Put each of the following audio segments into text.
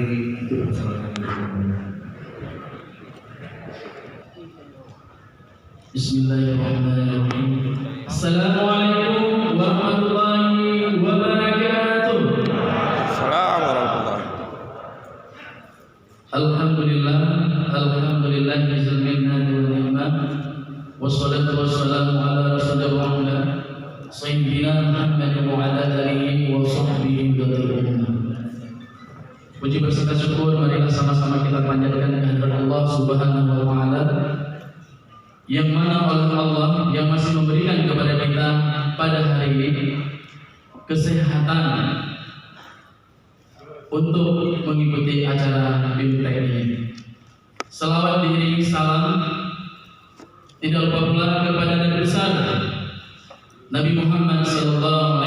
diri itu persoalan yang Bismillahirrahmanirrahim. Assalamualaikum warahmatullahi wabarakatuh. Assalamualaikum warahmatullahi. Alhamdulillah, alhamdulillah jazil minnati wa ni'mah. Wassalatu wassalamu ala rasulillah sayyidina Muhammad wa ala alihi wa sahbihi wa sallam. Puji berserta syukur marilah sama-sama kita panjatkan kehadirat Allah Subhanahu wa taala, yang mana oleh Allah yang masih memberikan kepada kita pada hari ini kesehatan untuk mengikuti acara BIMTEK ini. Salawat diiringi salam tidak lupa pula kepada Nabi besar Nabi Muhammad SAW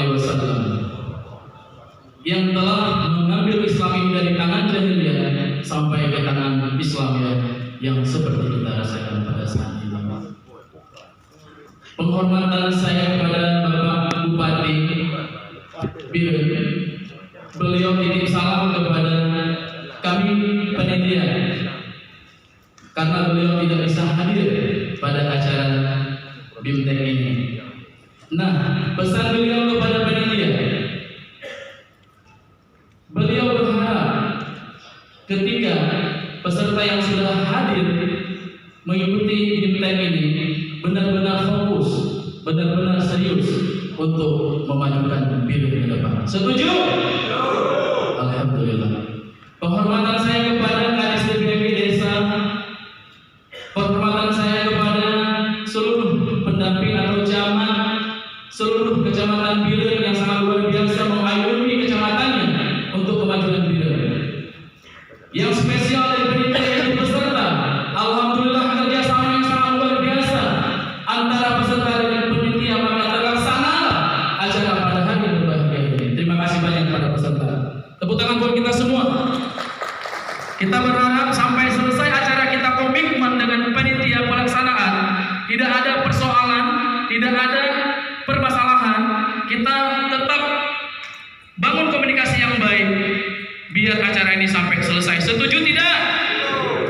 yang telah mengambil Islam ini dari tangan jahiliyah sampai ke tangan Islamiyah yang seperti kita rasakan pada saat ini. Penghormatan saya kepada Bapak Bupati Biren, beliau titip salam kepada kami panitia karena beliau tidak bisa hadir pada acara BIMTEK ini. Nah, pesan beliau kepada panitia, beliau berharap ketika peserta yang sudah hadir mengikuti BIMTEK ini benar-benar fokus, benar-benar serius untuk memajukan Biren ke depan. Setuju? Alhamdulillah. Penghormatan saya kepada Kadis DPP Desa, penghormatan saya kepada seluruh pendamping atau camat seluruh kecamatan Biren yang sangat luar biasa mengayomi kecamatannya untuk kemajuan Biren. Yang spesial dari panitia yaitu peserta. Alhamdulillah kerjasama yang sangat luar biasa antara peserta dengan panitia, maka terlaksana acara pada hari yang berbahagia ini. Terima kasih banyak kepada peserta. Tepuk tangan buat kita semua. Kita berharap sampai selesai acara kita komitmen dengan panitia pelaksanaan, tidak ada persoalan, tidak ada permasalahan, kita tetap bangun komunikasi yang baik biar acara ini sampai selesai. Setuju tidak?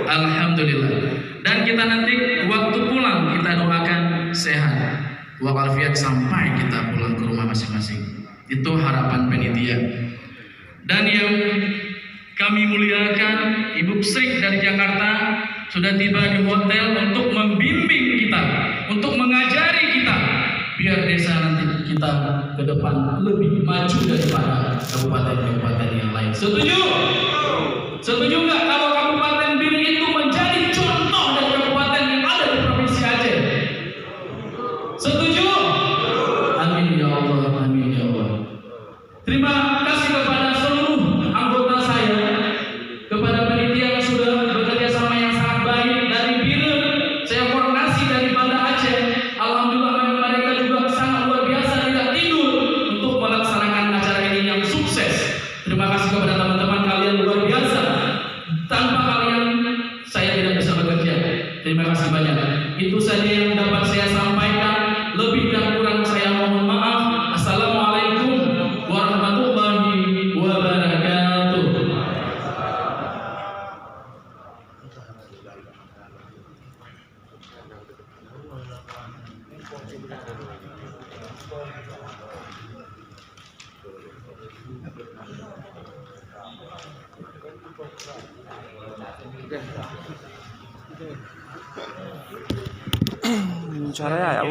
Alhamdulillah. Dan kita nanti waktu pulang kita doakan sehat walafiat sampai kita pulang ke rumah masing-masing. Itu harapan panitia. Dan yang kami muliakan, Ibu Srik dari Jakarta sudah tiba di hotel untuk membimbing kita, untuk mengajari kita biar desa nanti kita ke depan lebih maju daripada kabupaten-kabupaten yang lain. Setuju? Setuju nggak kalau Kabupaten Biren itu menjadi contoh dari kabupaten yang ada di Provinsi Aceh? Setuju? Amin ya Allah, amin ya Allah. Terima kasih kepada seluruh anggota saya, kepada panitia yang sudah bekerja sama yang sangat baik dari Biren. Saya koordinasi dari Banda Aceh. Alhamdulillah mereka juga sangat luar biasa, tidak tidur untuk melaksanakan acara ini yang sukses. Terima kasih kepada teman-teman kalian luar biasa. Tanpa kalian saya tidak bisa bekerja. Terima kasih banyak. Itu saja yang dapat saya sampaikan. Lebih dan kurang saya mohon maaf. Assalamualaikum warahmatullahi wabarakatuh. Caranya ya,